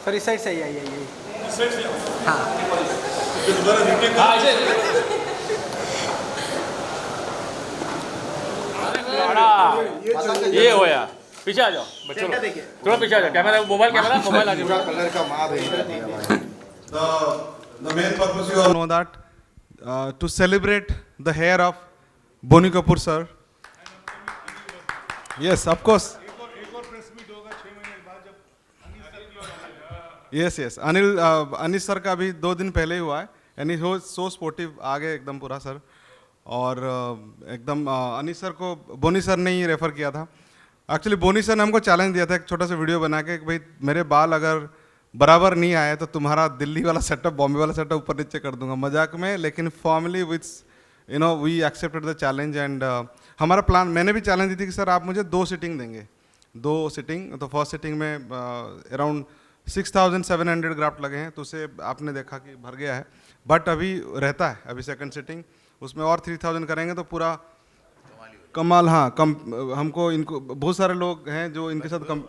Sir इस side से ही आई है यही। इस साइड से हाँ हाँ ऐसे ये हो यार पीछे आ जाओ बच्चों थोड़ा पीछे आ जाओ कैमरा मोबाइल आ जाओ कलर का मार the main purpose you all know that to celebrate the hair of Boni Kapoor sir. Yes, of course. yes Anil sir का भी 2 दिन पहले ही हुआ है and he was so sportive आगे एकदम पूरा सर और एकदम अनिल सर को बोनी सर ने ही रेफ़र किया था। एक्चुअली बोनी सर ने हमको चैलेंज दिया था एक छोटा सा वीडियो बना के कि भाई मेरे बाल अगर बराबर नहीं आए तो तुम्हारा दिल्ली वाला सेटअप बॉम्बे वाला सेटअप ऊपर नीचे कर दूंगा मजाक में, लेकिन formally which you know we accepted the challenge and हमारा प्लान मैंने भी चैलेंज दी थी कि सर आप मुझे 2 सिटिंग देंगे, 2 सिटिंग। तो फर्स्ट सिटिंग में अराउंड 6,700 ग्राफ्ट लगे हैं तो उसे आपने देखा कि भर गया है, बट अभी रहता है अभी सेकंड सिटिंग उसमें और 3,000 करेंगे तो पूरा कमाल। हाँ हमको इनको बहुत सारे लोग हैं जो इनके साथ कम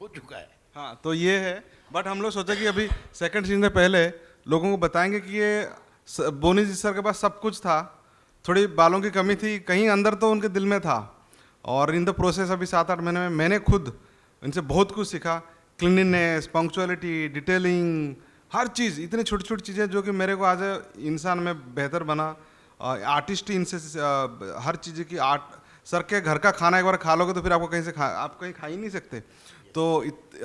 हो चुका है। हाँ तो ये है, बट हम लोग सोचे कि अभी सेकंड सीजन से पहले लोगों को बताएंगे कि ये बोनी जी सर के पास सब कुछ था, थोड़ी बालों की कमी थी कहीं अंदर तो उनके दिल में था, और इन द प्रोसेस अभी 7-8 महीने में मैंने खुद इनसे बहुत कुछ सीखा। क्लिनिनेस, पंक्चुअलिटी, डिटेलिंग, हर चीज़, इतनी छोटी छोटी चीज़ें जो कि मेरे को आज इंसान में बेहतर बना। आर्टिस्ट इनसे हर चीज़ की आर्ट, सर के घर का खाना एक बार खा लोगे तो फिर आपको कहीं से आप कहीं खा ही नहीं सकते। तो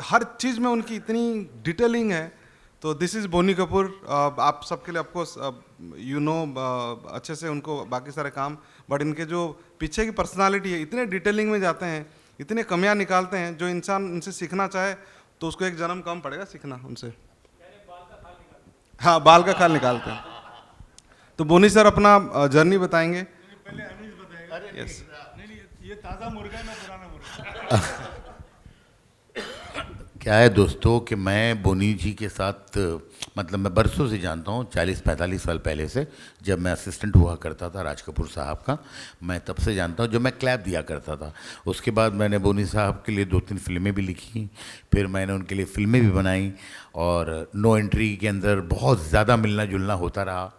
हर चीज़ में उनकी इतनी डिटेलिंग है। तो दिस इज़ बोनी कपूर। आप सबके लिए ऑफकोर्स यू नो अच्छे से उनको बाकी सारे काम, बट इनके जो पीछे की पर्सनालिटी है इतने डिटेलिंग में जाते हैं, इतने कमियां निकालते हैं, जो इंसान इनसे सीखना चाहे तो उसको एक जन्म कम पड़ेगा सीखना उनसे। हाँ बाल का खाल निकालते हैं। तो बोनी सर अपना जर्नी बताएंगे। पहले अनीस बताएगा। यस नहीं ये ताज़ा मुर्गा है ना पुराना मुर्गा। क्या है दोस्तों कि मैं बोनी जी के साथ मतलब मैं बरसों से जानता हूँ, 40-45 साल पहले से, जब मैं असिस्टेंट हुआ करता था राज कपूर साहब का, मैं तब से जानता हूँ, जब मैं क्लैप दिया करता था। उसके बाद मैंने बोनी साहब के लिए 2-3 फिल्में भी लिखी, फिर मैंने उनके लिए फिल्में भी बनाई, और नो एंट्री के अंदर बहुत ज़्यादा मिलना जुलना होता रहा।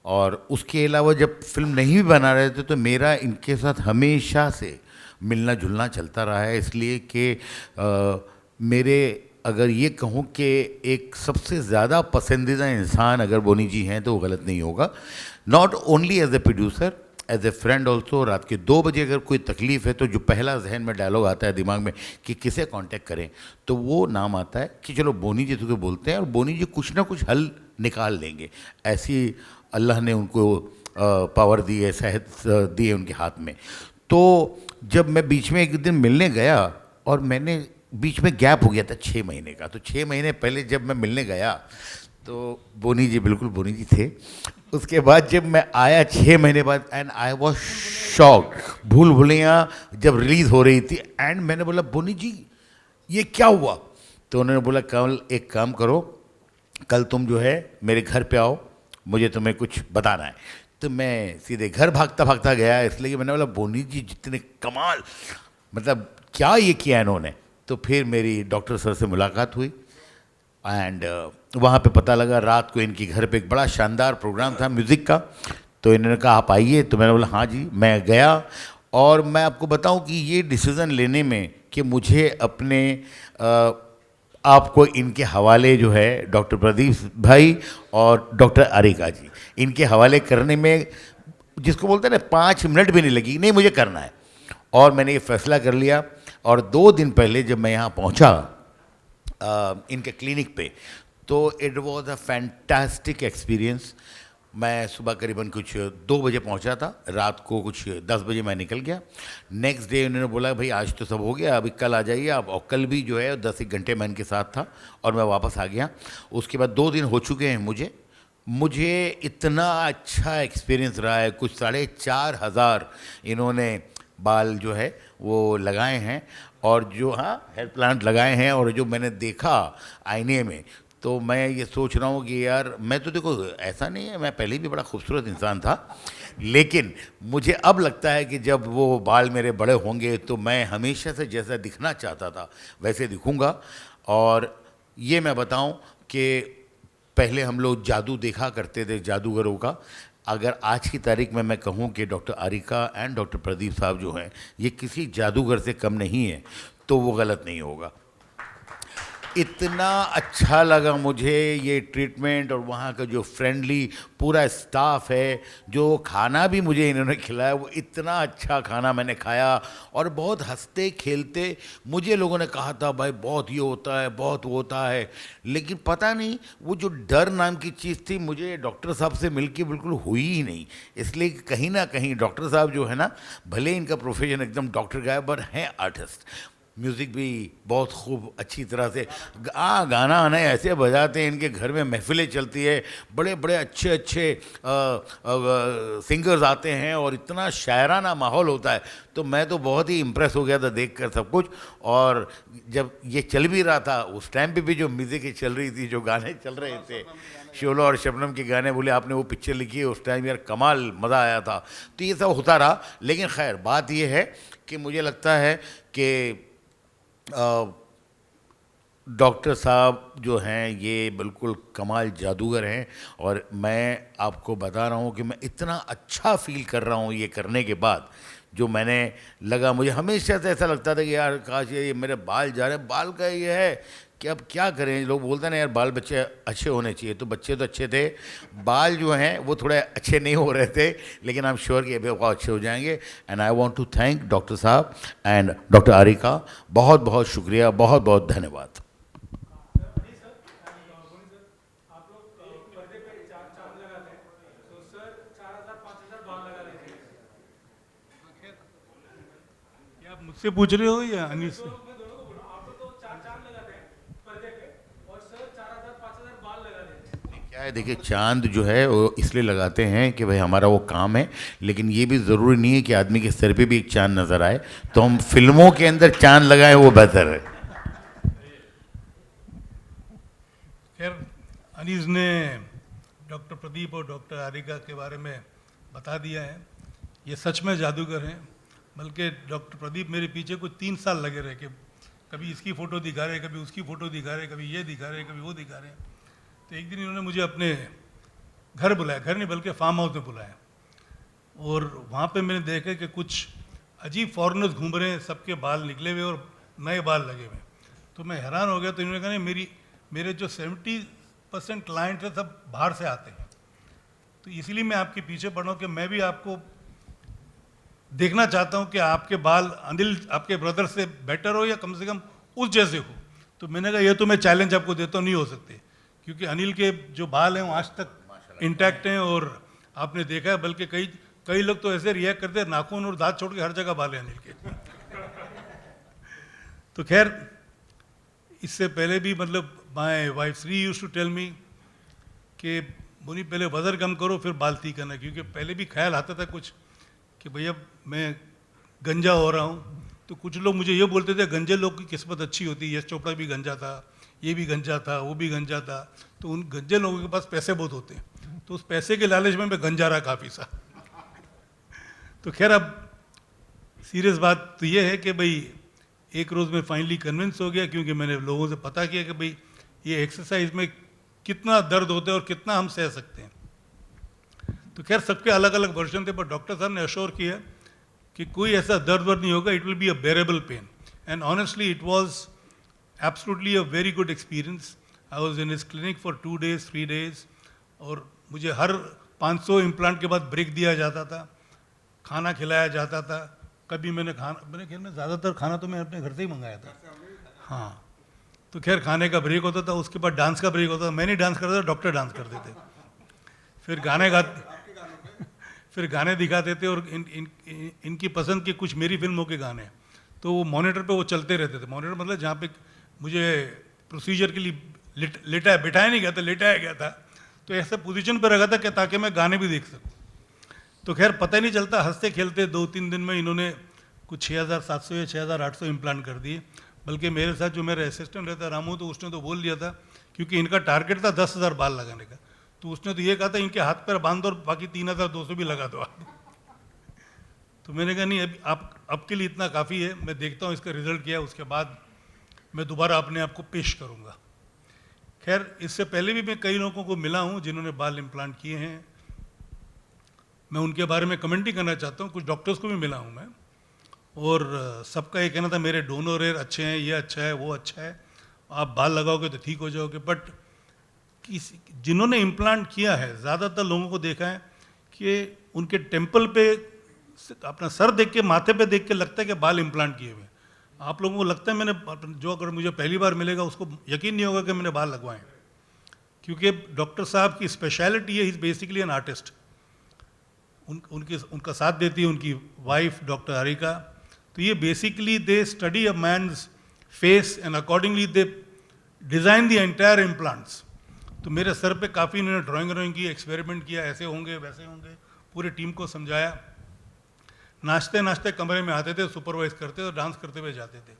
और उसके अलावा जब फिल्म नहीं भी बना रहे थे तो मेरा इनके साथ हमेशा से मिलना जुलना चलता रहा है, इसलिए कि मेरे अगर ये कहूँ कि एक सबसे ज़्यादा पसंदीदा इंसान अगर बोनी जी हैं तो वो गलत नहीं होगा। Not only as a producer, as a friend also. रात के 2 बजे अगर कोई तकलीफ़ है तो जो पहला जहन में डायलॉग आता है दिमाग में कि किसे कांटेक्ट करें, तो वो नाम आता है कि चलो बोनी जी तो बोलते हैं, और बोनी जी कुछ ना कुछ हल निकाल लेंगे। ऐसी अल्लाह ने उनको पावर दी है, सेहत दी है उनके हाथ में। तो जब मैं बीच में एक दिन मिलने गया, और मैंने बीच में गैप हो गया था 6 महीने का, तो 6 महीने पहले जब मैं मिलने गया तो बोनी जी बिल्कुल बोनी जी थे। उसके बाद जब मैं आया 6 महीने बाद, एंड आई वॉज शॉक्ड। भूल भुलैया जब रिलीज़ हो रही थी, एंड मैंने बोला बोनी जी ये क्या हुआ? तो उन्होंने बोला कल एक काम करो, कल तुम जो है मेरे घर पे आओ, मुझे तुम्हें कुछ बताना है। तो मैं सीधे घर भागता भागता गया, इसलिए कि मैंने बोला बोनी जी जितने कमाल, मतलब क्या ये किया इन्होंने। तो फिर मेरी डॉक्टर सर से मुलाकात हुई, एंड वहाँ पे पता लगा रात को इनके घर पे एक बड़ा शानदार प्रोग्राम था म्यूज़िक का। तो इन्होंने कहा आप आइए, तो मैंने बोला हाँ जी। मैं गया, और मैं आपको बताऊं कि ये डिसीज़न लेने में कि मुझे अपने आपको इनके हवाले जो है डॉक्टर प्रदीप भाई और डॉक्टर आरिका जी, इनके हवाले करने में जिसको बोलते हैं ना 5 मिनट भी नहीं लगी, नहीं मुझे करना है। और मैंने ये फैसला कर लिया, और 2 दिन पहले जब मैं यहाँ पहुँचा इनके क्लिनिक पे, तो it was a fantastic experience. मैं सुबह करीबन कुछ 2 बजे पहुंचा था, रात को कुछ 10 बजे मैं निकल गया। नेक्स्ट डे उन्होंने बोला भाई आज तो सब हो गया, अभी कल आ जाइए आप, और कल भी जो है 10-1 घंटे मैं इनके साथ था, और मैं वापस आ गया। उसके बाद 2 दिन हो चुके हैं मुझे इतना अच्छा एक्सपीरियंस रहा है। कुछ 4,500 इन्होंने बाल जो है वो लगाए हैं, और जो हाँ हेयर प्लांट लगाए हैं, और जो मैंने देखा आईने में, तो मैं ये सोच रहा हूँ कि यार मैं तो देखो ऐसा नहीं है, मैं पहले भी बड़ा खूबसूरत इंसान था, लेकिन मुझे अब लगता है कि जब वो बाल मेरे बड़े होंगे तो मैं हमेशा से जैसा दिखना चाहता था वैसे दिखूँगा। और ये मैं बताऊं कि पहले हम लोग जादू देखा करते थे जादूगरों का। अगर आज की तारीख में मैं कहूं कि doctor Arika and doctor Pradeep साहब जो हैं ये किसी जादूगर से कम नहीं है तो वो गलत नहीं होगा। इतना अच्छा लगा मुझे ये ट्रीटमेंट, और वहाँ का जो फ्रेंडली पूरा स्टाफ है, जो खाना भी मुझे इन्होंने खिलाया वो इतना अच्छा खाना मैंने खाया, और बहुत हंसते खेलते। मुझे लोगों ने कहा था भाई बहुत ये होता है बहुत वो होता है, लेकिन पता नहीं वो जो डर नाम की चीज़ थी मुझे डॉक्टर साहब से मिलके बिल्कुल हुई ही नहीं। इसलिए कहीं ना कहीं डॉक्टर साहब जो है ना, भले इनका प्रोफेशन एकदम डॉक्टर का है पर हैं आर्टिस्ट। म्यूज़िक भी बहुत खूब अच्छी तरह से गाना आना ऐसे बजाते हैं, इनके घर में महफिलें चलती है, बड़े बड़े अच्छे अच्छे सिंगर्स आते हैं और इतना शायराना माहौल होता है। तो मैं तो बहुत ही इम्प्रेस हो गया था देखकर सब कुछ। और जब ये चल भी रहा था उस टाइम पे भी जो म्यूज़िक चल रही थी, जो गाने चल रहे थे, शोला और शबनम के गाने, बोले आपने वो पिक्चर लिखी है उस टाइम, यार कमाल मज़ा आया था। तो ये सब होता रहा। लेकिन खैर बात ये है कि मुझे लगता है कि डॉक्टर साहब जो हैं ये बिल्कुल कमाल जादूगर हैं। और मैं आपको बता रहा हूँ कि मैं इतना अच्छा फील कर रहा हूँ ये करने के बाद, जो मैंने लगा, मुझे हमेशा से ऐसा लगता था कि यार काश ये मेरे बाल जा रहे हैं। बाल का ये है कि अब क्या करें, लोग बोलते हैं ना यार बाल बच्चे अच्छे होने चाहिए, तो बच्चे तो अच्छे थे, बाल जो हैं वो थोड़े अच्छे नहीं हो रहे थे, लेकिन आई एम श्योर कि अभी बहुत अच्छे हो जाएंगे। And I want to thank doctor साहब एंड डॉक्टर आरिका, बहुत बहुत शुक्रिया, बहुत बहुत धन्यवाद। आप मुझसे पूछ रहे हो या अनिल से? क्या है, देखिए चांद जो है वो इसलिए लगाते हैं कि भाई हमारा वो काम है, लेकिन ये भी ज़रूरी नहीं है कि आदमी के सर पे भी एक चांद नज़र आए, तो हम फिल्मों के अंदर चांद लगाएं वो बेहतर है। खैर अनीस ने डॉक्टर प्रदीप और डॉक्टर आरिका के बारे में बता दिया है। ये सच में जादूगर हैं। बल्कि डॉक्टर प्रदीप मेरे पीछे कुछ 3 साल लगे रहे कि कभी इसकी फ़ोटो दिखा रहे, कभी उसकी फ़ोटो दिखा रहे, कभी ये दिखा रहे, कभी वो दिखा रहे। तो एक दिन इन्होंने मुझे अपने घर बुलाया, घर नहीं बल्कि फार्म हाउस में बुलाया, और वहाँ पे मैंने देखा कि कुछ अजीब फॉरेनर्स घूम रहे हैं, सबके बाल निकले हुए और नए बाल लगे हुए। तो मैं हैरान हो गया। तो इन्होंने कहा नहीं, मेरे जो 70% क्लाइंट है सब बाहर से आते हैं, तो इसीलिए मैं आपके पीछे पड़ा हूँ कि मैं भी आपको देखना चाहता हूँ कि आपके बाल अनिल आपके ब्रदर से बेटर हो या कम से कम उस जैसे हो। तो मैंने कहा ये तो मैं चैलेंज आपको देता हूँ, नहीं हो सकते, क्योंकि अनिल के जो बाल हैं वो आज तक इंटैक्ट हैं। और आपने देखा है बल्कि कई लोग तो ऐसे रिएक्ट करते हैं, नाखून और दांत छोड़ के हर जगह बाल हैं अनिल के। तो खैर इससे पहले भी मतलब my wife Shri used to tell me कि बोनी पहले वजन कम करो फिर बाल ठीक करना, क्योंकि पहले भी ख्याल आता था कुछ कि भैया मैं गंजा हो रहा हूँ। तो कुछ लोग मुझे ये बोलते थे गंजे लोग की किस्मत अच्छी होती है, यश चोपड़ा भी गंजा था, ये भी गंजा था, वो भी गंजा था। तो उन गंजे लोगों के पास पैसे बहुत होते हैं, तो उस पैसे के लालच में मैं गंजा रहा काफ़ी सा। तो खैर अब सीरियस बात तो ये है कि भाई एक रोज़ में फाइनली कन्विंस हो गया, क्योंकि मैंने लोगों से पता किया कि भाई ये एक्सरसाइज में कितना दर्द होता है और कितना हम सह सकते हैं। तो खैर सबके अलग अलग वर्जन थे, पर डॉक्टर साहब ने अश्योर किया कि कोई ऐसा दर्द वर्द नहीं होगा, it will be a bearable pain. And honestly it was absolutely a very good experience. I was in his clinic for 2 days 3 days, और मुझे हर 500 इम्प्लांट के बाद ब्रेक दिया जाता था, खाना खिलाया जाता था। कभी मेरे ख्याल में ज़्यादातर खाना तो मैं अपने घर से ही मंगाया था। हाँ, तो खैर खाने का ब्रेक होता था, उसके बाद डांस का ब्रेक होता था। मैं नहीं डांस करता था, डॉक्टर डांस करते थे। फिर गाने दिखाते थे, और इनकी पसंद के कुछ मेरी फिल्मों के गाने, तो वो मॉनिटर पे वो चलते रहते थे। मॉनिटर मतलब जहाँ पे मुझे प्रोसीजर के लिए बिठाया नहीं गया था, लेटाया गया था, तो ऐसा पोजीशन पे रखा था कि ताकि मैं गाने भी देख सकूँ। तो खैर पता ही नहीं चलता, हंसते खेलते 2-3 दिन में इन्होंने कुछ 6700 या 6800 इम्प्लांट कर दिए। बल्कि मेरे साथ जो मेरा असिस्टेंट रहता रामू, तो उसने तो बोल दिया था, क्योंकि इनका टारगेट था 10,000 बाल लगाने का, तो उसने तो ये कहा था इनके हाथ पैर बांध दो और बाकी 3,200 भी लगा दो आप। तो मैंने कहा नहीं, अभी अब के लिए इतना काफ़ी है, मैं देखता हूँ इसका रिजल्ट क्या है, उसके बाद मैं दोबारा अपने आप को पेश करूँगा। खैर इससे पहले भी मैं कई लोगों को मिला हूँ जिन्होंने बाल इम्प्लांट किए हैं, मैं उनके बारे में कमेंट नहीं करना चाहता हूँ, कुछ डॉक्टर्स को भी मिला हूँ मैं, और सबका ये कहना था मेरे डोनर हेयर अच्छे हैं, ये अच्छा है, वो अच्छा है, आप बाल लगाओगे तो ठीक हो जाओगे। बट जिन्होंने इम्प्लांट किया है ज़्यादातर लोगों को देखा है कि उनके टेम्पल पे अपना सर देख के, माथे पे देख के लगता है कि बाल इम्प्लांट किए हुए हैं। आप लोगों को लगता है मैंने, जो अगर मुझे पहली बार मिलेगा उसको यकीन नहीं होगा कि मैंने बाल लगवाए, क्योंकि डॉक्टर साहब की स्पेशलिटी है, he is basically an artist. उनका साथ देती है उनकी वाइफ डॉक्टर हरिका। तो ये basically they study a man's face and accordingly they design the entire implants. तो मेरे सर पे काफ़ी इन्होंने ड्राइंग की, एक्सपेरिमेंट किया, ऐसे होंगे वैसे होंगे, पूरे टीम को समझाया। नाचते नाचते कमरे में आते थे, सुपरवाइज करते और डांस करते हुए जाते थे।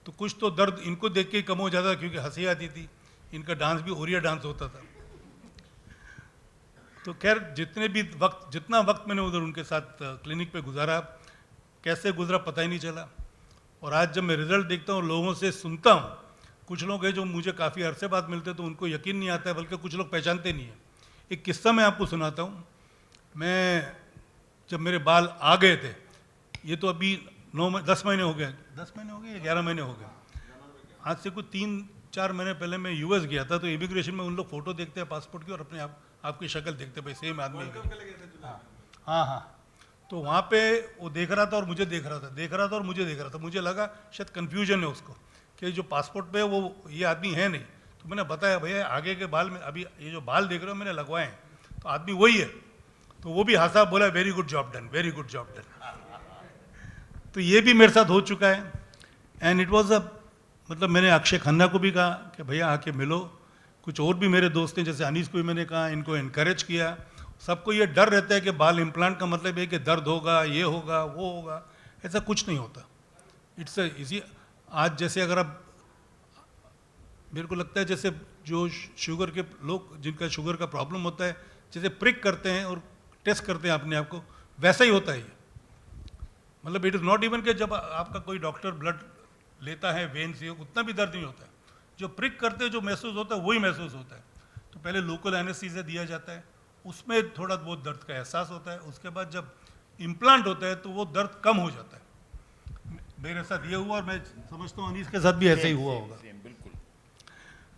तो कुछ तो दर्द इनको देख के ही कम हो जाता क्योंकि हंसी आती थी, इनका डांस भी ओरिया डांस होता था। तो खैर जितना वक्त मैंने उधर उनके साथ क्लिनिक पे गुजारा, कैसे गुजरा पता ही नहीं चला। और आज जब मैं रिजल्ट देखता हूँ, लोगों से सुनता हूँ, कुछ लोग हैं जो मुझे काफ़ी अरसे बाद मिलते तो उनको यकीन नहीं आता है, बल्कि कुछ लोग पहचानते नहीं हैं। एक किस्सा मैं आपको सुनाता हूँ। मैं जब मेरे बाल आ गए थे, ये तो अभी 10 महीने हो गए, 10 महीने हो गए या 11 महीने हो गए, आज से कुछ 3-4 महीने पहले मैं यूएस गया था। तो इमिग्रेशन में उन लोग फ़ोटो देखते हैं पासपोर्ट की और अपने आपकी शक्ल देखते, भाई सेम आदमी है। हाँ, तो वहाँ पे वो देख रहा था और मुझे देख रहा था और मुझे देख रहा था। मुझे लगा शायद कन्फ्यूजन है उसको कि जो पासपोर्ट पे वो ये आदमी है नहीं। तो मैंने बताया भैया आगे के बाल में, अभी ये जो बाल देख रहे हो मैंने लगवाए हैं, तो आदमी वही है। तो वो भी हंसा, बोला very good job done, very good job done. तो ये भी मेरे साथ हो चुका है। एंड इट वॉज मतलब मैंने अक्षय खन्ना को भी कहा कि भैया आके मिलो। कुछ और भी मेरे दोस्त हैं, जैसे अनीस को भी मैंने कहा, इनको इनकरेज किया। सबको ये डर रहता है कि बाल इम्प्लांट का मतलब है कि दर्द होगा, ये होगा, वो होगा। ऐसा कुछ नहीं होता। इट्स इसी आज जैसे अगर आप, मेरे को लगता है जैसे जो शुगर के लोग, जिनका शुगर का प्रॉब्लम होता है, जैसे प्रिक करते हैं और टेस्ट करते हैं अपने आप को, वैसा ही होता है ये। मतलब इट इज़ नॉट इवन कि जब आपका कोई डॉक्टर ब्लड लेता है वेन से, उतना भी दर्द नहीं होता है। जो प्रिक करते हैं, जो महसूस होता है वही महसूस होता है। तो पहले लोकल एनेस्थीसिया दिया जाता है, उसमें थोड़ा बहुत दर्द का एहसास होता है। उसके बाद जब इम्प्लांट होता है तो वो दर्द कम हो जाता है। मेरे साथ ये हुआ और मैं समझता हूँ अनीस के साथ भी ऐसा ही हुआ होगा। बिल्कुल।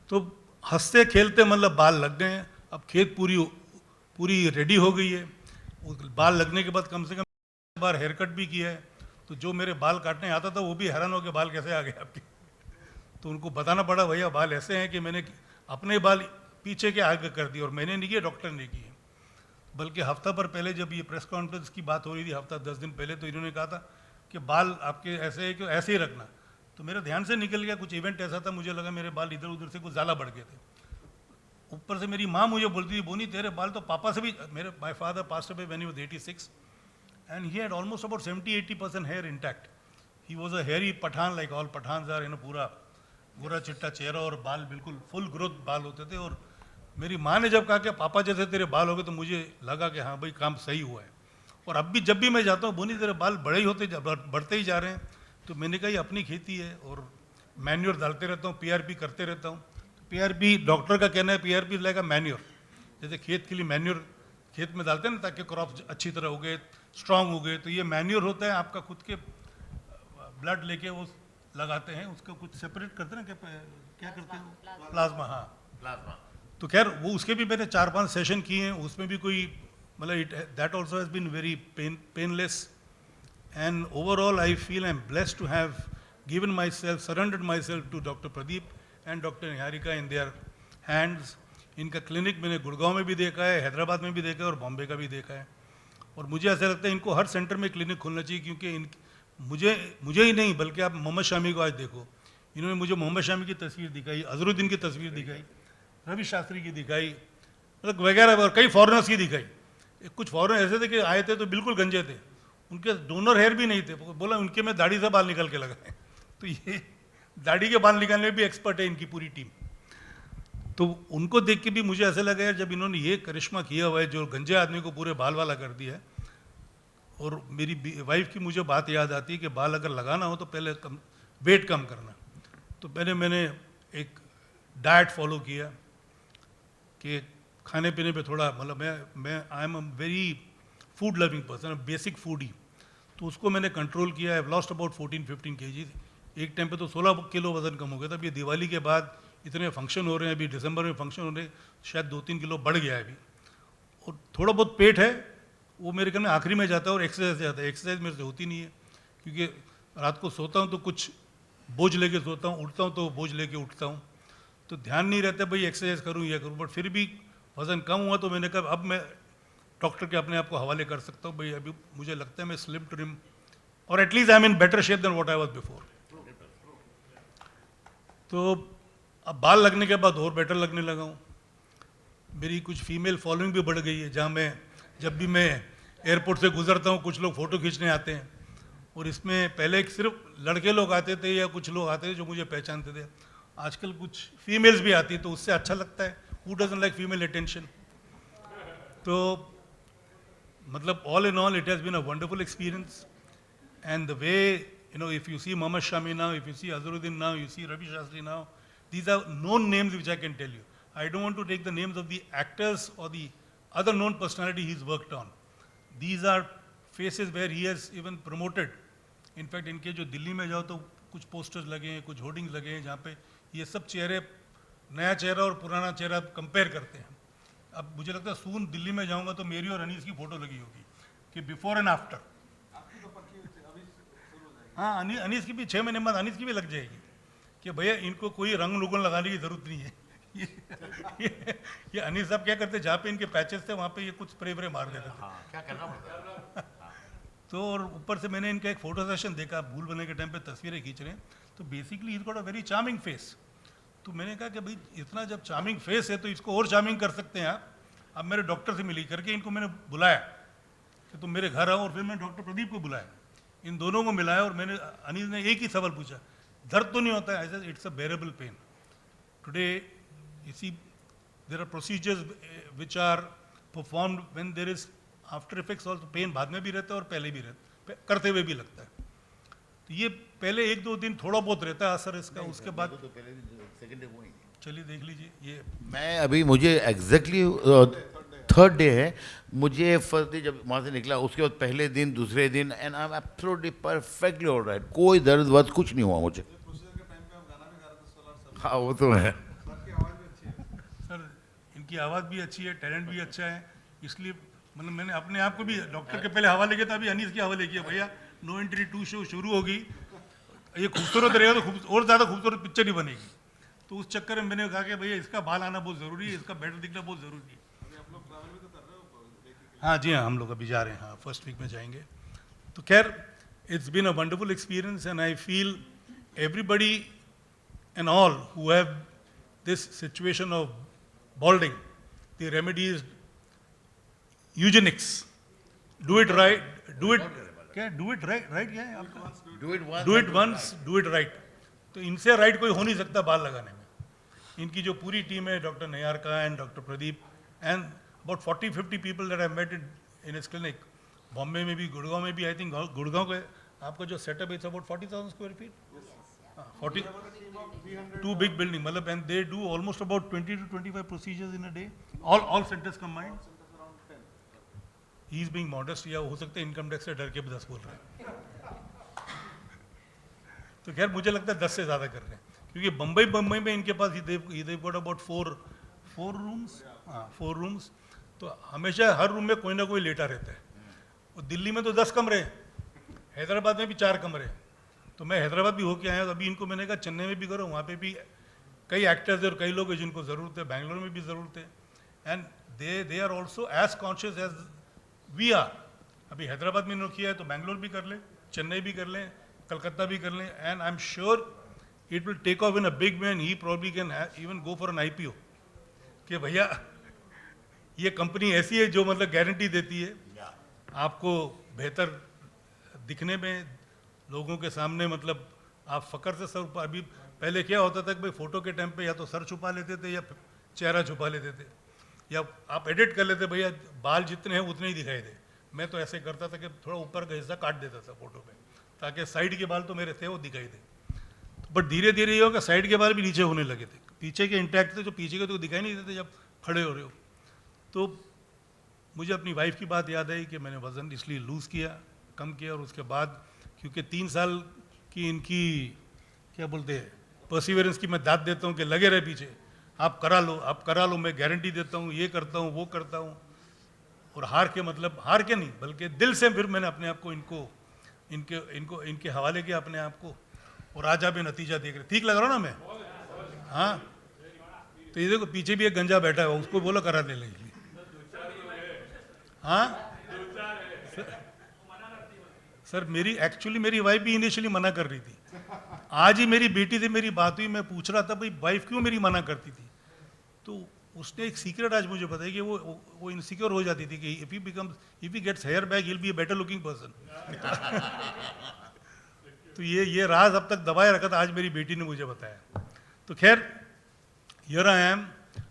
तो हंसते खेलते मतलब बाल लग गए हैं। अब खेत पूरी रेडी हो गई है। बाल लगने के बाद कम से कम बार हेयर कट भी किया है। तो जो मेरे बाल काटने आता था वो भी हैरान हो के बाल कैसे आ गए आपके। तो उनको बताना पड़ा भैया बाल ऐसे हैं कि मैंने अपने बाल पीछे के आगे कर दिए, और मैंने नहीं किए, डॉक्टर ने किए। बल्कि हफ्ता भर पहले जब ये प्रेस कॉन्फ्रेंस की बात हो रही थी, हफ्ता 10 दिन पहले, तो इन्होंने कहा था कि बाल आपके ऐसे है कि ऐसे ही रखना। तो मेरे ध्यान से निकल गया, कुछ इवेंट ऐसा था, मुझे लगा मेरे बाल इधर उधर से कुछ ज़्यादा बढ़ गए थे। ऊपर से मेरी माँ मुझे बोलती थी, बोनी तेरे बाल तो पापा से भी, मेरे my father passed away when he was 86 and he had almost about 70-80% hair intact. He was a hairy Pathan, like all Pathans are, पूरा गोरा चिट्टा चेहरा और बाल बिल्कुल फुल ग्रोथ बाल होते थे। और मेरी माँ ने जब कहा कि पापा जैसे तेरे बाल हो गए, तो मुझे लगा कि हाँ भाई काम सही हुआ है। और अब भी जब भी मैं जाता हूँ, बोनी तेरे बाल बड़े ही बढ़ते ही जा रहे हैं। तो मैंने कहा ये अपनी खेती है और मैन्योर डालते रहता हूँ, पीआरपी करते रहता हूँ। पीआरपी डॉक्टर का कहना है पीआरपी लाइक अ मैन्योर, जैसे खेत के लिए मैन्योर खेत में डालते हैं ना ताकि क्रॉप अच्छी तरह हो गए, स्ट्रांग हो गए। तो ये मैन्योर होता है, आपका खुद के ब्लड लेके वो लगाते हैं, उसको कुछ सेपरेट करते हैं ना, क्या करते हैं, प्लाज्मा। हाँ प्लाज्मा। तो खैर वो उसके भी मैंने 4-5 सेशन किए हैं, उसमें भी कोई मतलब that also has been very painless. And overall I feel I am blessed to have given myself, surrendered myself to doctor Pradeep and doctor Niharika in their hands. इनका क्लिनिक मैंने गुड़गांव में भी देखा है, हैदराबाद में भी देखा है और बॉम्बे का भी देखा है। और मुझे ऐसा लगता है इनको हर सेंटर में क्लिनिक खोलना चाहिए, क्योंकि मुझे ही नहीं बल्कि आप मोहम्मद शामी को आज देखो, इन्होंने मुझे मोहम्मद शामी की तस्वीर दिखाई, अजरुद्दीन की तस्वीर दिखाई, रवि शास्त्री की दिखाई, मतलब वगैरह, और कई फॉरेनर्स की दिखाई। कुछ फॉरेनर ऐसे थे कि आए थे तो बिल्कुल गंजे थे, उनके डोनर हेयर भी नहीं थे, बोला उनके में दाढ़ी से बाल निकल के लगाए। तो ये दाढ़ी के बाल निकालने में भी एक्सपर्ट है इनकी पूरी टीम। तो उनको देख के भी मुझे ऐसा लगा यार, जब इन्होंने ये करिश्मा किया हुआ है जो गंजे आदमी को पूरे बाल वाला कर दिया है। और मेरी वाइफ की मुझे बात याद आती है कि बाल अगर लगाना हो तो पहले वेट कम करना। तो मैंने एक डाइट फॉलो किया, कि खाने पीने पे थोड़ा मतलब मैं I am a very food loving person, basic food ही, तो उसको मैंने कंट्रोल किया। I lost about 14-15 kg। एक टाइम पे तो 16 किलो वजन कम हो गया था। अभी दिवाली के बाद इतने फंक्शन हो रहे हैं, अभी दिसंबर में फंक्शन हो रहे हैं, शायद 2-3 किलो बढ़ गया है अभी। और थोड़ा बहुत पेट है वो मेरे ख्याल में आखिरी में जाता है, और एक्सरसाइज जाता है। एक्सरसाइज मेरे से होती नहीं है क्योंकि रात को सोता हूँ तो कुछ बोझ लेके सोता हूँ, उठता हूँ तो बोझ लेके उठता हूँ, तो ध्यान नहीं रहता भाई एक्सरसाइज करूँ या करूँ। बट फिर भी वज़न कम हुआ तो मैंने कहा अब मैं डॉक्टर के अपने आप को हवाले कर सकता हूँ भाई, अभी मुझे लगता है मैं स्लिम ट्रिम और at least I am in better shape than what I was before. तो अब बाल लगने के बाद और बेटर लगने लगा हूँ। मेरी कुछ फीमेल फॉलोइंग भी बढ़ गई है, जहाँ मैं जब भी मैं एयरपोर्ट से गुजरता हूँ कुछ लोग फ़ोटो खींचने आते हैं। और इसमें पहले सिर्फ लड़के लोग आते थे या कुछ लोग आते थे जो मुझे पहचानते थे, आजकल कुछ फीमेल्स भी आती है, तो उससे अच्छा लगता है। Who doesn't like female attention. तो मतलब all in all it has been a wonderful experience. And the way if you see Mohammad Shami now, if you see Azharuddin now, you see Ravi Shastri now, these are known names which I can tell you. I don't want to take the names of the actors or the other known personality he's worked on. These are faces where he has even promoted. In fact, इनके जो दिल्ली में जाओ तो कुछ posters लगे हैं, कुछ hoardings लगे हैं, जहाँ पे ये सब चेहरे, नया चेहरा और पुराना चेहरा कंपेयर करते हैं। अब मुझे लगता है सून दिल्ली में जाऊँगा तो मेरी और अनीस की फ़ोटो लगी होगी कि बिफोर एंड आफ्टर। हाँ, अनीस की भी 6 महीने बाद अनीस की भी लग जाएगी कि भैया इनको कोई रंग रुगन लगाने की ज़रूरत नहीं है। ये अनीस साहब क्या करते, जहाँ पे इनके पैचेस थे वहाँ पे ये कुछ स्प्रे व्रे मार देते थे। क्या करना पड़ता है। तो और ऊपर से मैंने इनका एक फ़ोटो सेशन देखा, भूल बनने के टाइम पे तस्वीरें खींच रहे हैं, तो basically is got a very charming face. तो मैंने कहा कि भाई इतना जब चार्मिंग फेस है तो इसको और चार्मिंग कर सकते हैं आप। अब मेरे डॉक्टर से मिली करके इनको मैंने बुलाया कि तुम मेरे घर आओ, और फिर मैंने डॉक्टर प्रदीप को बुलाया, इन दोनों को मिलाया, और मैंने अनीस ने एक ही सवाल पूछा, दर्द तो नहीं होता है? It's a bearable pain today. You see there are procedures which are performed when there is after effects also. Pain बाद में भी रहता है और पहले भी रहता है, करते हुए भी लगता है। तो ये पहले 1-2 दिन थोड़ा बहुत रहता है असर इसका, उसके बाद तो पहले सेकंड डे वो ही। चलिए देख लीजिए। ये मैं अभी मुझे एग्जैक्टली थर्ड डे है, मुझे फर्स्ट डे जब वहाँ से निकला, उसके बाद पहले दिन, दूसरे दिन, and I am absolutely perfectly alright. कोई दर्द वर्द कुछ नहीं हुआ मुझे। हाँ वो तो है सर, इनकी आवाज़ भी अच्छी है, टैलेंट भी अच्छा है, इसलिए मतलब मैंने अपने आप को भी डॉक्टर के पहले हवाले किया था, अभी अनीस की हवाले किया। भैया नो एंट्री 2 शो शुरू होगी, ये खूबसूरत रहेगा तो और ज़्यादा खूबसूरत पिक्चर ही बनेगी। तो उस चक्कर में मैंने कहा कि भैया इसका बाल आना बहुत ज़रूरी है, इसका बेटर दिखना बहुत ज़रूरी है। हाँ जी हाँ, हम लोग अभी जा रहे हैं, हाँ फर्स्ट वीक में जाएंगे। तो खैर it's been a wonderful experience, and I feel everybody and all who have this situation of balding, the remedy is eugenics. Do it right, do it क्या, do it right, right क्या है आपका? Do it Do it once, do it right. तो इनसे right कोई हो नहीं सकता बाल लगाने में। इनकी जो पूरी टीम है, डॉक्टर नैयार का and doctor Pradeep and about 40-50 people that I met in his clinic, Bombay में भी, गुड़गांव में भी। आई थिंक गुड़गांव के आपका जो setup it's about 40,000 square feet, 2 big building, मतलब, and they do almost about 20 to 25 procedures in a day, all centers combined. He is being modest, या हो सकता है इनकम टैक्स से डर के भी 10 बोल रहे हैं। तो खैर मुझे लगता है 10 से ज़्यादा कर रहे हैं, क्योंकि बम्बई में इनके पास they got about 4 rooms, हाँ 4 rooms। तो हमेशा हर रूम में कोई ना कोई लेटा रहता है। और दिल्ली में तो 10 कमरे, हैदराबाद में भी 4 कमरे। तो मैं हैदराबाद भी होके आया, तो अभी इनको मैंने कहा चेन्नई में भी करो, वहाँ पे भी कई एक्टर्स और कई लोग हैं जिनको ज़रूरत है, बैंगलोर में भी ज़रूरत है, and they are also as conscious as we are. अभी हैदराबाद में इन्होंने किया है तो बैंगलोर भी कर लें, चेन्नई भी कर लें, कलकत्ता भी कर लें, and I am sure it will take off in a big way, and he probably can even go for an IPO कि भैया ये कंपनी ऐसी है जो मतलब गारंटी देती है आपको बेहतर दिखने में, लोगों के सामने, मतलब आप फ़क्र से सर। अभी पहले क्या होता था कि भाई फ़ोटो के टाइम पे या तो सर छुपा लेते थे या चेहरा छुपा लेते थे, या आप एडिट कर लेते, भैया बाल जितने हैं उतने ही दिखाई दे। मैं तो ऐसे करता था कि थोड़ा ऊपर का हिस्सा काट देता था फ़ोटो पे, ताकि साइड के बाल तो मेरे थे वो दिखाई दे। बट धीरे धीरे ये होगा साइड के बाल भी नीचे होने लगे थे, पीछे के इंटैक्ट थे, जो पीछे के तो दिखाई नहीं देते, जब खड़े हो रहे हो। तो मुझे अपनी वाइफ की बात याद आई कि मैंने वज़न इसलिए लूज़ किया, कम किया, और उसके बाद क्योंकि 3 साल की इनकी क्या बोलते हैं परसिवरेंस की मैं दाद देता हूँ कि लगे रहे पीछे, आप करा लो, आप करा लो, मैं गारंटी देता हूँ, ये करता हूँ, वो करता हूँ। और हार के मतलब हार के नहीं बल्कि दिल से फिर मैंने अपने आप को इनके हवाले किया अपने आप को, और आज आप ये नतीजा देख रहे। ठीक लग रहा हूँ ना मैं? हाँ, तो ये देखो पीछे भी एक गंजा बैठा है, उसको बोलो करा देने के लिए। हाँ सर, मेरी वाइफ भी इनिशियली मना कर रही थी। आज ही मेरी बेटी से मेरी बात हुई, मैं पूछ रहा था भाई वाइफ क्यों मेरी मना करती थी, तो उसने एक सीक्रेट आज मुझे बताया कि वो इनसिक्योर हो जाती थी कि if he gets hair back he will be a better looking person. तो ये राज अब तक दबाए रखा था, आज मेरी बेटी ने मुझे बताया। तो खैर, here I am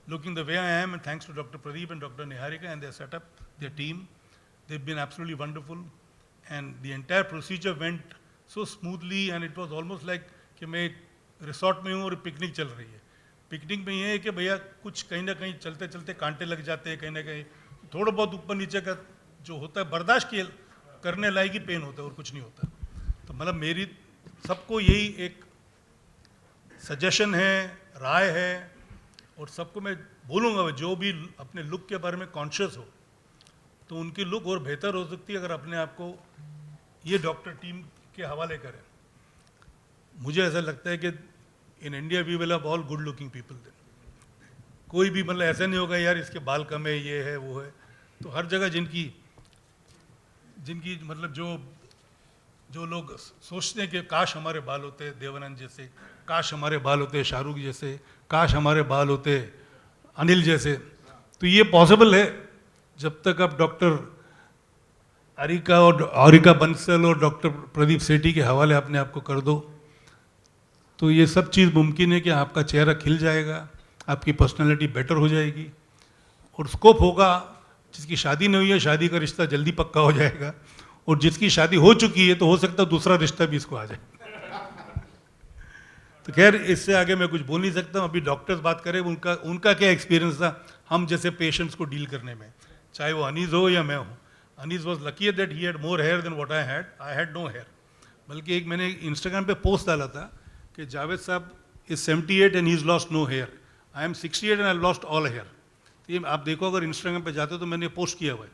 looking the way I am, and thanks to Dr. Pradeep and Dr. Niharika and their setup, their team. They've been absolutely wonderful, and the entire procedure went so smoothly, and it was almost like कि मैं resort में हूँ और picnic चल रही है। Picnic में ये है कि भैया कुछ कहीं ना कहीं चलते चलते कांटे लग जाते हैं, कहीं ना कहीं थोड़ा बहुत ऊपर नीचे का जो होता है बर्दाश्त करने लायक ही पेन होता है और कुछ नहीं होता। तो मतलब मेरी सबको यही एक सजेशन है, राय है, और सबको मैं बोलूँगा जो भी अपने लुक के बारे में कॉन्शियस हो तो उनकी लुक और बेहतर हो सकती है अगर अपने आप को ये डॉक्टर टीम के हवाले करें। मुझे ऐसा लगता है कि in India we will have all good looking people then. कोई भी मतलब ऐसा नहीं होगा यार इसके बाल कम है, ये है, वो है। तो हर जगह जिनकी मतलब जो लोग सोचते हैं कि काश हमारे बाल होते देवानंद जैसे, काश हमारे बाल होते शाहरुख जैसे, काश हमारे बाल होते अनिल जैसे, तो ये पॉसिबल है जब तक आप डॉक्टर आरिका बंसल और डॉक्टर प्रदीप सेठी के हवाले अपने आप को कर दो, तो ये सब चीज़ मुमकिन है कि आपका चेहरा खिल जाएगा, आपकी पर्सनालिटी बेटर हो जाएगी, और स्कोप होगा जिसकी शादी नहीं हुई है शादी का रिश्ता जल्दी पक्का हो जाएगा, और जिसकी शादी हो चुकी है तो हो सकता है दूसरा रिश्ता भी इसको आ जाए। तो खैर इससे आगे मैं कुछ बोल नहीं सकता हूँ। अभी डॉक्टर्स बात करें उनका क्या एक्सपीरियंस था हम जैसे पेशेंट्स को डील करने में, चाहे वो अनीस हो या मैं हूँ। Anees was lucky that he had more hair than what I had no hair. बल्कि एक मैंने इंस्टाग्राम पे पोस्ट डाला था कि जावेद साहब is 78 and he is lost no hair, I am 68 and I lost all hair. तो ये आप देखो अगर इंस्टाग्राम पे जाते हो तो मैंने पोस्ट किया हुआ है।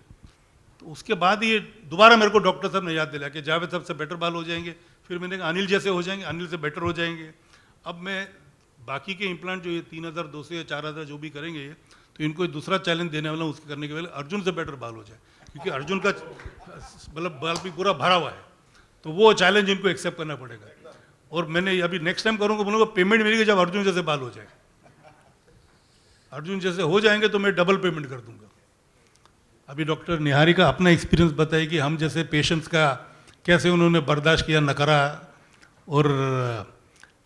तो उसके बाद ये दोबारा मेरे को डॉक्टर साहब ने याद दिलाया कि जावेद साहब से बेटर बाल हो जाएंगे। फिर मैंने कहा अनिल जैसे हो जाएंगे, अनिल से बेटर हो जाएंगे। अब मैं बाकी के इम्प्लांट जो ये 3200 या 4000 जो भी करेंगे ये, तो इनको दूसरा चैलेंज देने वाला हूँ उसके करने के पहले अर्जुन से बेटर बाल हो जाए, क्योंकि अर्जुन का मतलब बाल भी पूरा भरा हुआ है, तो वो चैलेंज इनको एक्सेप्ट करना पड़ेगा। और मैंने अभी नेक्स्ट टाइम करूँगा बोलूँगा पेमेंट मिलेगी जब अर्जुन जैसे बाल हो जाए। अर्जुन जैसे हो जाएंगे तो मैं डबल पेमेंट कर दूंगा। अभी डॉक्टर निहारिका अपना एक्सपीरियंस बताए कि हम जैसे पेशेंट्स का कैसे उन्होंने बर्दाश्त किया, नकरा, और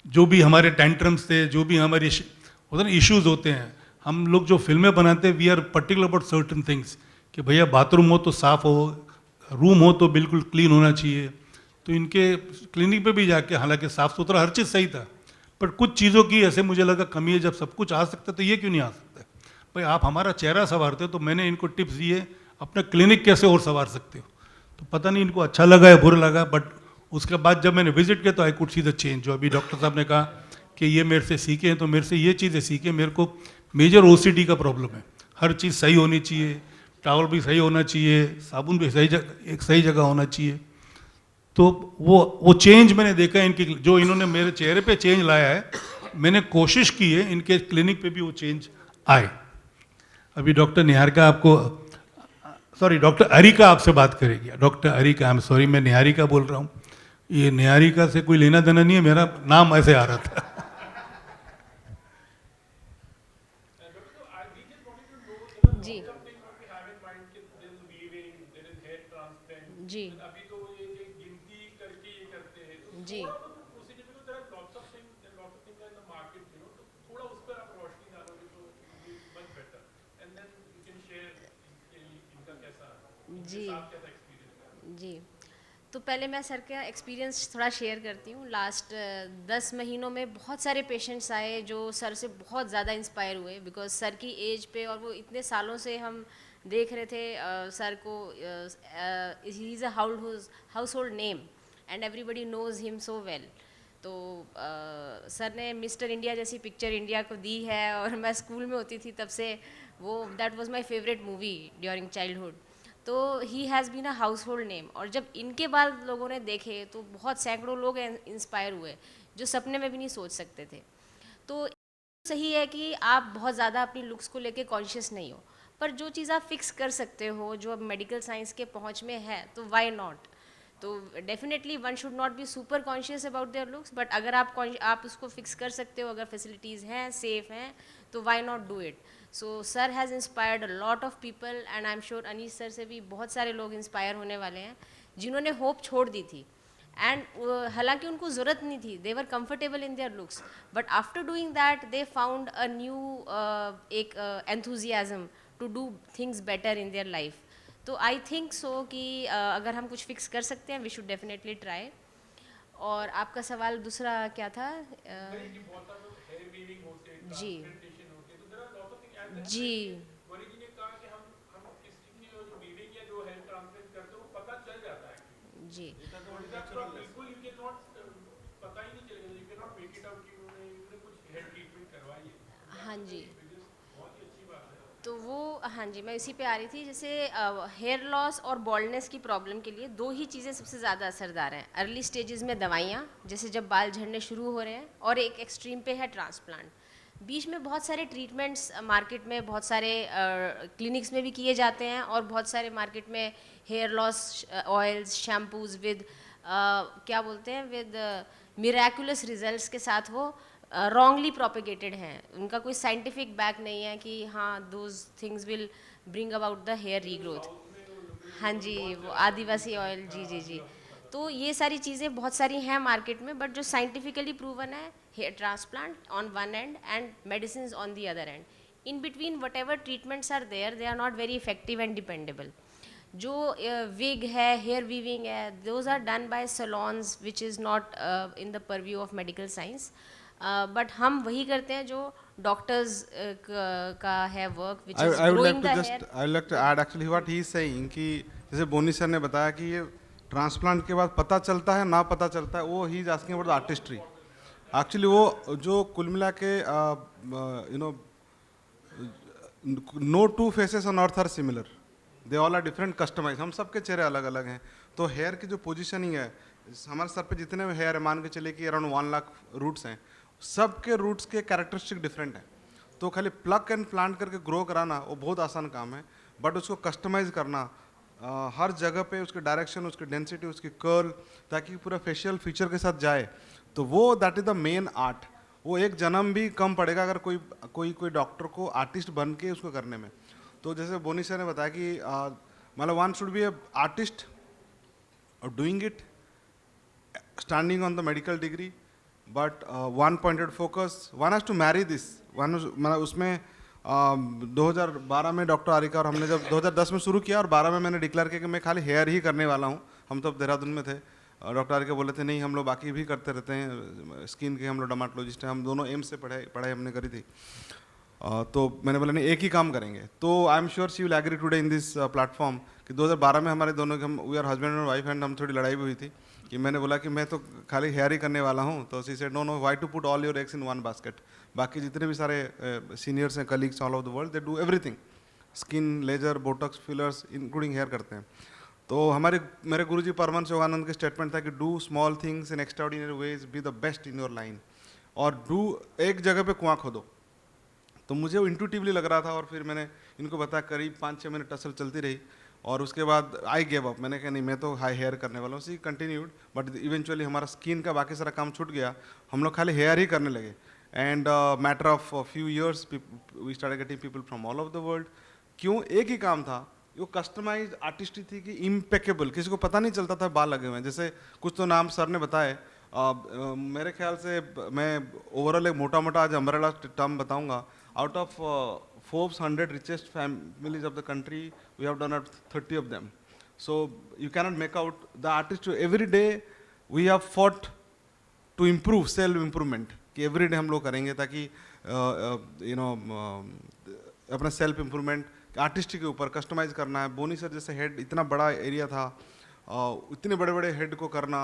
जो भी हमारे टेंट्रम्स थे, जो भी हमारी होता ना इश्यूज होते हैं, हम लोग जो फिल्में बनाते हैं we are particular about certain things कि भैया बाथरूम हो तो साफ़ हो, रूम हो तो बिल्कुल क्लीन होना चाहिए। तो इनके क्लिनिक पे भी जाके हालांकि साफ़ सुथरा हर चीज़ सही था, पर कुछ चीज़ों की ऐसे मुझे लगा कमी है। जब सब कुछ आ सकता है तो ये क्यों नहीं आ सकता? भाई आप हमारा चेहरा संवारते हो तो मैंने इनको टिप्स दिए अपना क्लिनिक कैसे और संवार सकते हो। तो पता नहीं इनको अच्छा लगा या बुरा लगा, बट उसके बाद जब मैंने विजिट किया तो I could see the change. जो अभी डॉक्टर साहब ने कहा कि ये मेरे से सीखे हैं, तो मेरे से ये चीज़ें सीखे। मेरे को मेजर OCD का प्रॉब्लम है, हर चीज़ सही होनी चाहिए, टावल भी सही होना चाहिए, साबुन भी एक सही जगह होना चाहिए। तो वो चेंज मैंने देखा इनकी, जो इन्होंने मेरे चेहरे पे चेंज लाया है, मैंने कोशिश की है इनके क्लिनिक पे भी वो चेंज आए। अभी डॉक्टर निहारिका आपको, सॉरी डॉक्टर अरिका आपसे बात करेगी। Doctor areca, I am sorry मैं निहारिका बोल रहा हूँ, ये निहारिका से कोई लेना देना नहीं है, मेरा नाम ऐसे आ रहा था। जी जी जी जी जी तो पहले मैं सर का एक्सपीरियंस थोड़ा शेयर करती हूँ। लास्ट 10 महीनों में बहुत सारे पेशेंट्स आए जो सर से बहुत ज़्यादा इंस्पायर हुए, बिकॉज सर की एज पे, और वो इतने सालों से हम देख रहे थे सर को। He is a household name and everybody knows him so well. तो सर ने मिस्टर इंडिया जैसी पिक्चर इंडिया को दी है, और मैं स्कूल में होती थी तब से वो that was my favourite movie during childhood. तो he has been a household name. और जब इनके बाद लोगों ने देखे तो बहुत सैकड़ों लोग इंस्पायर हुए जो सपने में भी नहीं सोच सकते थे। तो सही है कि आप बहुत ज़्यादा अपनी लुक्स को लेके कॉन्शियस नहीं हो, पर जो चीज़ आप फिक्स कर सकते हो जो अब मेडिकल साइंस के पहुंच में है, तो वाई नॉट। तो definitely one should not be super conscious about their looks, but अगर आप उसको फिक्स कर सकते हो, अगर फैसिलिटीज़ हैं, सेफ हैं, तो why not do it. So sir has inspired a lot of people, and I am sure Anees sir से भी बहुत सारे लोग इंस्पायर होने वाले हैं जिन्होंने होप छोड़ दी थी। एंड हालांकि उनको ज़रूरत नहीं थी, they were comfortable in their looks, but after doing that they found a new एक enthusiasm to do things better in their life. तो आई थिंक सो कि अगर हम कुछ फिक्स कर सकते हैं, वी शुड डेफिनेटली ट्राई। और आपका सवाल दूसरा क्या था? जी जी जी हाँ जी। तो वो, हाँ जी, मैं इसी पे आ रही थी। जैसे हेयर लॉस और बॉल्डनेस की प्रॉब्लम के लिए दो ही चीज़ें सबसे ज़्यादा असरदार हैं। अर्ली स्टेजेस में दवाइयाँ, जैसे जब बाल झड़ने शुरू हो रहे हैं, और एक एक्सट्रीम पे है ट्रांसप्लांट। बीच में बहुत सारे ट्रीटमेंट्स मार्केट में, बहुत सारे क्लिनिक्स में भी किए जाते हैं, और बहुत सारे मार्केट में hair loss oils, shampoos with क्या बोलते हैं, विद मिराकुलस रिजल्ट्स के साथ वो रॉन्गली प्रोपेगेटेड हैं। उनका कोई साइंटिफिक बैक नहीं है कि हाँ those things will bring about the hair regrowth. हाँ जी, वो आदिवासी ऑयल, जी जी जी। तो ये सारी चीज़ें बहुत सारी हैं मार्केट में, बट जो साइंटिफिकली प्रूवन है, hair transplant on one end and medicine on the other end. In between whatever treatments are there, they are not very effective and dependable. जो विग है, हेयर वीविंग है, those are done by salons which is not in the purview of medical science. But हम वही करते हैं जो doctors का है work, which is I would like growing to the just hair. I would like to add actually what he is saying कि जैसे बोनी sir ने बताया कि ये ट्रांसप्लांट के बाद पता चलता है ना पता चलता है, वो he is asking about the artistry. Actually वो जो कुल मिला के you know no two faces on earth are similar, they all are different customize. हम सबके चेहरे अलग अलग हैं। तो हेयर की जो पोजीशनिंग है, हमारे सर पे जितने भी हेयर है, मान के चलिए कि अराउंड 1 लाख रूट्स हैं, सबके रूट्स के कैरेक्टरिस्टिक डिफरेंट हैं। तो खाली प्लग एंड प्लांट करके ग्रो कराना वो बहुत आसान काम है, बट उसको कस्टमाइज करना हर जगह पे, उसके डायरेक्शन, उसकी डेंसिटी, उसकी कर्ल, ताकि पूरा फेशियल फीचर के साथ जाए, तो वो that is the main art. वो एक जन्म भी कम पड़ेगा अगर कोई डॉक्टर को आर्टिस्ट बन के उसको करने में। तो जैसे बोनी सर ने बताया कि मतलब one should be a artist और doing it standing on the medical degree, but one pointed focus, one has to marry this, मतलब उसमें 2012 में डॉक्टर आरिका और हमने जब 2010 में शुरू किया, और 12 में मैंने डिक्लेयर किया कि मैं खाली हेयर ही करने वाला हूँ। हम तो देहरादून में थे, डॉक्टर आरिका बोले थे नहीं, हम लोग बाकी भी करते रहते हैं, स्किन के हम लोग डर्माटोलॉजिस्ट हैं, हम दोनों एम्स से पढ़ाई हमने करी थी। तो मैंने बोला नहीं, एक ही काम करेंगे। तो I am sure she will agree today in this platform कि 2012 में हमारे दोनों हम we are husband and wife, and हम थोड़ी लड़ाई भी हुई थी कि मैंने बोला कि मैं तो खाली हेयर ही करने वाला हूँ। तो she said no no, why to put all your eggs in one basket. बाकी जितने भी सारे सीनियर्स हैं, colleagues all over the world, they do everything, skin, laser, botox, fillers, including hair करते हैं। तो मेरे गुरुजी परमन योगानंद के स्टेटमेंट था कि do small things in extraordinary ways, be the best in your line, और डू एक जगह पे कुआं खोदो। तो मुझे वो इंट्यूटिवली लग रहा था, और फिर मैंने इनको बताया, करीब 5-6 मिनट टसल चलती रही, और उसके बाद आई गेव अप। मैंने कहा नहीं, मैं तो हाई हेयर करने वाला हूँ। सी कंटिन्यूड, बट इवेंचुअली हमारा स्किन का बाकी सारा काम छूट गया, हम लोग खाली हेयर ही करने लगे। And matter of few years we started getting people from all over the world. क्यों? एक ही काम था, वो कस्टमाइज आर्टिस्ट्री थी कि इम्पेकेबल, किसी को पता नहीं चलता था बाल लगे हुए हैं। जैसे कुछ तो नाम सर ने बताए, मेरे ख्याल से मैं ओवरऑल एक मोटा मोटा आज अम्ब्रेला टर्म बताऊंगा। Out of Forbes 100 richest families of the country, we have done 30 of them. So you cannot make out the artist. Every day we have fought to improve, self improvement कि every day हम लोग करेंगे ताकि अपना self improvement artist के ऊपर customise करना है. बोनी सर जैसे हेड इतना बड़ा एरिया था, इतने बड़े बड़े हेड को करना.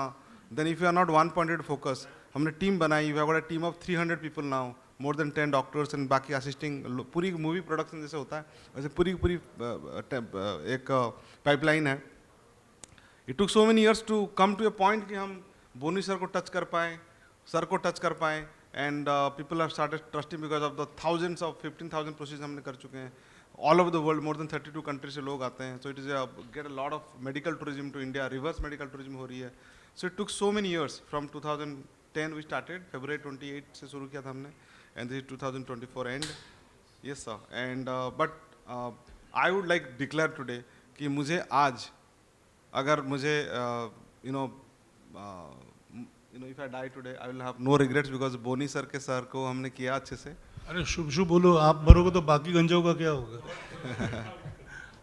Then if you are not one pointed focus, हमने टीम बनाई. We have got a team of 300 people now, more than 10 doctors and बाकी असिस्टिंग. पूरी मूवी प्रोडक्शन जैसे होता है वैसे पूरी पूरी एक पाइपलाइन है. It took so many years to come to a point कि हम बोनी सर को टच कर पाएँ, सर को टच कर पाएँ. And people are started trusting because of the thousands of 15,000 procedure हमने कर चुके हैं. All over the world more than 32 country से लोग आते हैं. So it is get a lot of medical tourism to India. Reverse medical tourism हो रही है. So it took so many years from 2010 we started, February 28 से शुरू किया था हमने, and this 2024 and. Yes sir. And but I would like declare today कि मुझे आज अगर मुझे if I die today, I will have no regrets because Boney sir के सर को हमने किया अच्छे से. अरे शुभ शुभ बोलो, आप मरोगे तो बाकी गंजों का क्या होगा?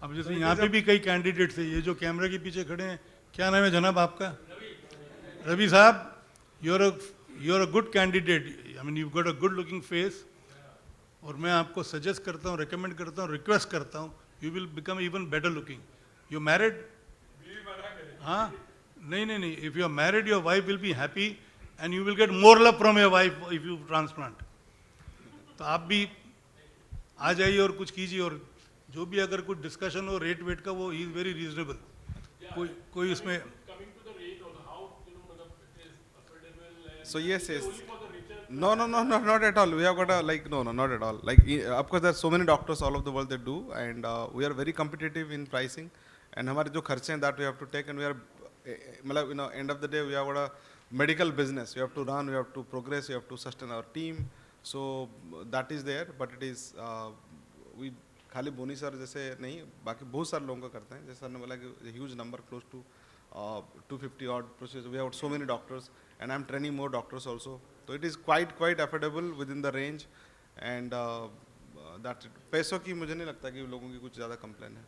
अब जैसे यहाँ पे भी कई कैंडिडेट्स हैं, ये जो कैमरे के पीछे खड़े हैं, क्या नाम है जनाब आपका? रवि साहब, you are a good candidate. I mean you got a good looking face. और मैं आपको सजेस्ट करता हूँ, रिकमेंड करता हूँ, रिक्वेस्ट करता हूँ, you will become even better looking. You married? हाँ, नहीं, if you are married your wife will be happy and you will get more love from your wife if you transplant. तो आप भी आ जाइए और कुछ कीजिए. और जो भी अगर कुछ डिस्कशन हो रेट वेट का, वो ही इज वेरी रीजनेबल. कोई इसमें So yes, no, not at all. We have got a not at all. Like of course, there are so many doctors all over the world that do, and we are very competitive in pricing. And हमारे जो खर्चे हैं that we have to take, and we are, मतलब end of the day we have got a medical business. We have to run, we have to progress, we have to sustain our team. So that is there, but it is we खाली बोनी sir जैसे नहीं, बाकी बहुत सारे लोगों का करते हैं. जैसे सर ने बोला कि huge number, close to 250 odd procedures. We have so many doctors, and I'm training more doctors also. So it is quite affordable within the range, and that पैसों की मुझे नहीं लगता कि लोगों की कुछ ज़्यादा कंप्लेन है.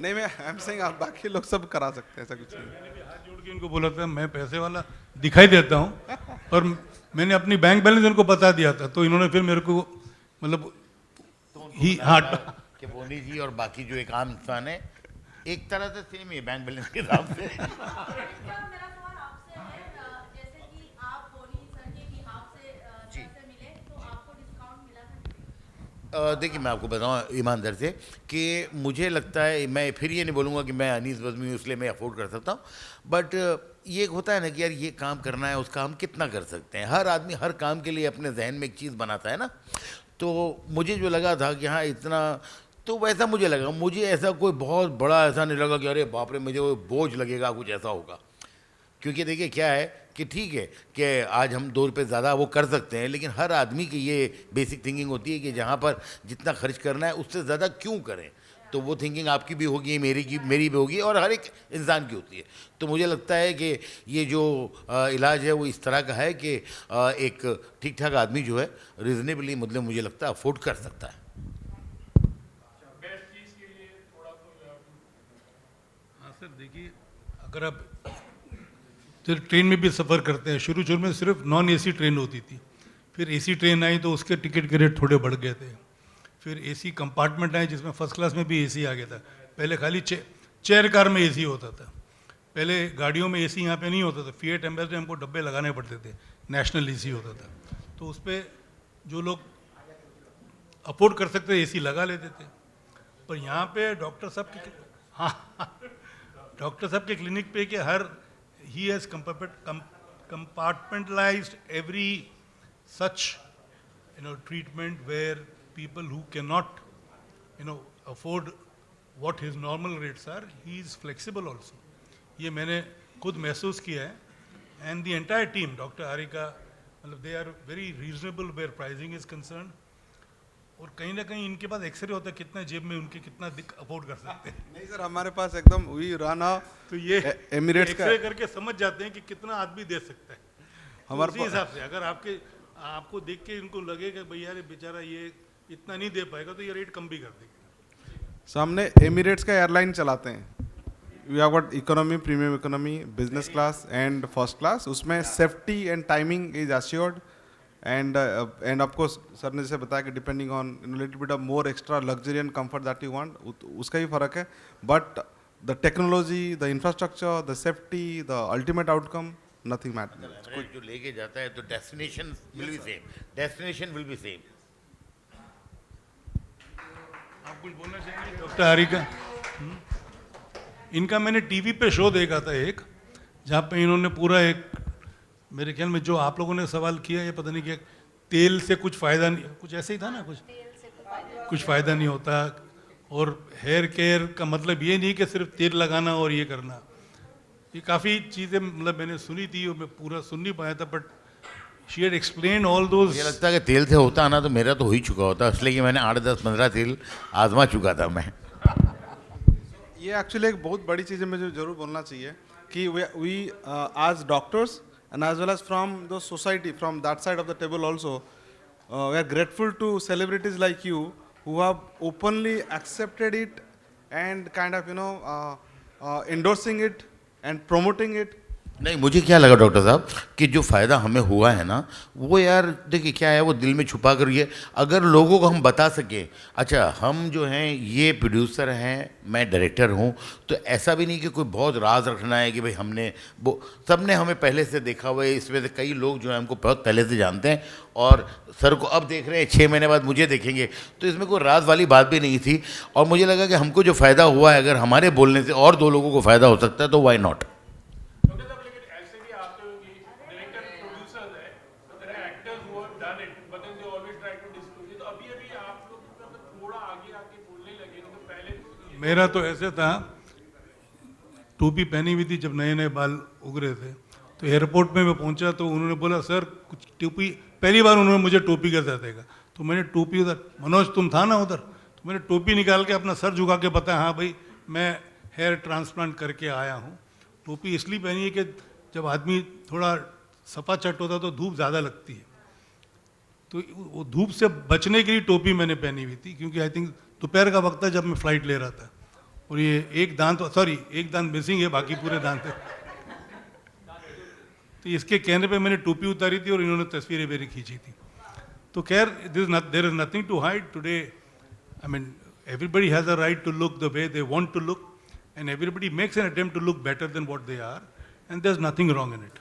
नहीं, मैं आई एम सेइंग आप बाकी लोग सब करा सकते हैं, ऐसा कुछ नहीं. मैंने भी हाथ जोड़ के इनको बोला था मैं पैसे वाला दिखाई देता हूँ, और मैंने अपनी बैंक बैलेंस इनको बता दिया था. तो इन्होंने फिर मेरे को मतलब ही हाँ कि बोनी जी और बाकी जो एक आम इंसान है एक तरह से सेम ही है बैंक बैलेंस के हिसाब से. मेरा सवाल आपसे है, जैसे कि आप बोनी सर के बिहाफ से पैसे मिले तो आपको डिस्काउंट मिला था? देखिए मैं आपको बताऊं ईमानदार से कि मुझे लगता है, मैं फिर ये नहीं बोलूँगा कि मैं अनीस बज़मी हूँ इसलिए मैं अफोर्ड कर सकता हूँ, बट ये एक होता है ना कि यार ये काम करना है, उसका हम कितना कर सकते हैं. हर आदमी हर काम के लिए अपने जहन में एक चीज़ बनाता है ना. तो मुझे जो लगा था कि हाँ इतना, तो वैसा मुझे लगा. मुझे ऐसा कोई बहुत बड़ा ऐसा नहीं लगा कि अरे बाप रे मुझे वो बोझ लगेगा, कुछ ऐसा होगा. क्योंकि देखिए क्या है कि ठीक है कि आज हम 2 रुपये ज़्यादा वो कर सकते हैं, लेकिन हर आदमी की ये बेसिक थिंकिंग होती है कि जहाँ पर जितना खर्च करना है उससे ज़्यादा क्यों करें. तो वो थिंकिंग आपकी भी होगी, मेरी भी होगी, और हर एक इंसान की होती है. तो मुझे लगता है कि ये जो इलाज है वो इस तरह का है कि एक ठीक ठाक आदमी जो है रिजनेबली, मतलब मुझे लगता है अफोर्ड कर सकता है. हाँ सर, देखिए अगर आप ट्रेन में भी सफ़र करते हैं, शुरू में सिर्फ नॉन एसी ट्रेन होती थी, फिर एसी ट्रेन आई तो उसके टिकट के रेट थोड़े बढ़ गए थे. फिर एसी कंपार्टमेंट आए जिसमें फर्स्ट क्लास में भी एसी आ गया था. पहले खाली चेयर कार में एसी होता था. पहले गाड़ियों में एसी यहाँ पे नहीं होता था. फिएट एम्बेसडर हमको डब्बे लगाने पड़ते थे, नेशनल एसी होता था. तो उस पर जो लोग अफोर्ड कर सकते एसी लगा लेते थे. पर यहाँ पे डॉक्टर साहब के, हाँ डॉक्टर साहब के क्लिनिक पे कि हर he has compartmentalized every such treatment where people who cannot afford what his normal rates are, he is flexible also. ये मैंने खुद महसूस किया है. And the entire team, Dr. Harika, मतलब they are very reasonable where pricing is concerned. और कहीं ना कहीं इनके पास एक्सरे होता है कितना जेब में उनके कितना अफोर्ड कर सकते हैं. नहीं सर, हमारे पास एकदम वी राना तो ये एमिरेट्स का एक्सरे करके समझ जाते हैं कि कितना आदमी दे सकता है. हमारे उसी हिसाब से अगर आपको देख के इनको लगेगा भैया यार बेचारा ये इतना नहीं दे पाएगा, तो ये रेट कम भी कर देंगे. सो हमने एमिरेट्स का एयरलाइन चलाते हैं. We have got economy, premium economy, business class and first class. उसमें safety and timing is assured and of course sir ने जैसे बताया कि depending on little bit of more extra luxury and comfort that you want, उसका ही फर्क है. But the technology, the infrastructure, the safety, the ultimate outcome, nothing matter. अगर जो लेके जाता है तो destination will be same. Destination will be same. आप कुछ बोलना चाहेंगे डॉक्टर हारिका? इनका मैंने टीवी पे शो देखा था एक, जहाँ पे इन्होंने पूरा एक, मेरे ख्याल में जो आप लोगों ने सवाल किया, ये पता नहीं क्या, तेल से कुछ फ़ायदा नहीं, कुछ ऐसे ही था ना, कुछ फ़ायदा नहीं होता. और हेयर केयर का मतलब ये नहीं कि सिर्फ तेल लगाना और ये करना. ये काफ़ी चीज़ें मतलब मैंने सुनी थी और मैं पूरा सुन नहीं पाया था, but she had explain all those. मुझे लगता है कि तेल से होता ना तो मेरा तो हो ही चुका होता, इसलिए कि मैंने 8, 10, 15 तेल आजमा चुका था मैं. ये एक्चुअली एक बहुत बड़ी चीज़ है, मुझे ज़रूर बोलना चाहिए कि we as doctors and as well as from the society, from that side of the table also, we are grateful to celebrities like you who have openly accepted it and kind of endorsing it and promoting it. नहीं, मुझे क्या लगा doctor साहब कि जो फ़ायदा हमें हुआ है ना, वो यार देखिए क्या है, वो दिल में छुपा कर ये अगर लोगों को हम बता सकें, अच्छा हम जो हैं ये प्रोड्यूसर हैं, मैं डायरेक्टर हूँ, तो ऐसा भी नहीं कि कोई बहुत राज रखना है कि भाई हमने वो, सबने हमें पहले से देखा हुआ है. इसमें से कई लोग जो हैं हमको बहुत पहले से जानते हैं और सर को अब देख रहे हैं, 6 महीने बाद मुझे देखेंगे, तो इसमें कोई राज वाली बात भी नहीं थी. और मुझे लगा कि हमको जो फ़ायदा हुआ है, अगर हमारे बोलने से और 2 लोगों को फ़ायदा हो सकता है तो वाई नॉट. मेरा तो ऐसे था, टोपी पहनी हुई थी जब नए नए बाल उग रहे थे, तो एयरपोर्ट में मैं पहुंचा तो उन्होंने बोला सर कुछ टोपी, पहली बार उन्होंने मुझे टोपी का देखा, तो मैंने टोपी उधर, मनोज तुम था ना उधर, तो मैंने टोपी निकाल के अपना सर झुका के बताया हाँ भाई मैं हेयर ट्रांसप्लांट करके आया हूँ. टोपी इसलिए पहनी है कि जब आदमी थोड़ा सपा चट होता तो धूप ज़्यादा लगती है, तो वो धूप से बचने के लिए टोपी मैंने पहनी हुई थी, क्योंकि आई थिंक दोपहर का वक्त था जब मैं फ्लाइट ले रहा था, और ये एक दांत मिसिंग है, बाकी पूरे दांत है. तो इसके कहने पे मैंने टोपी उतारी थी और इन्होंने तस्वीरें मेरी खींची थी. तो खैर there is nothing to hide today. I mean everybody has a right to look the way they want to look, and everybody makes an attempt to look better than what they are, and there is nothing wrong in it.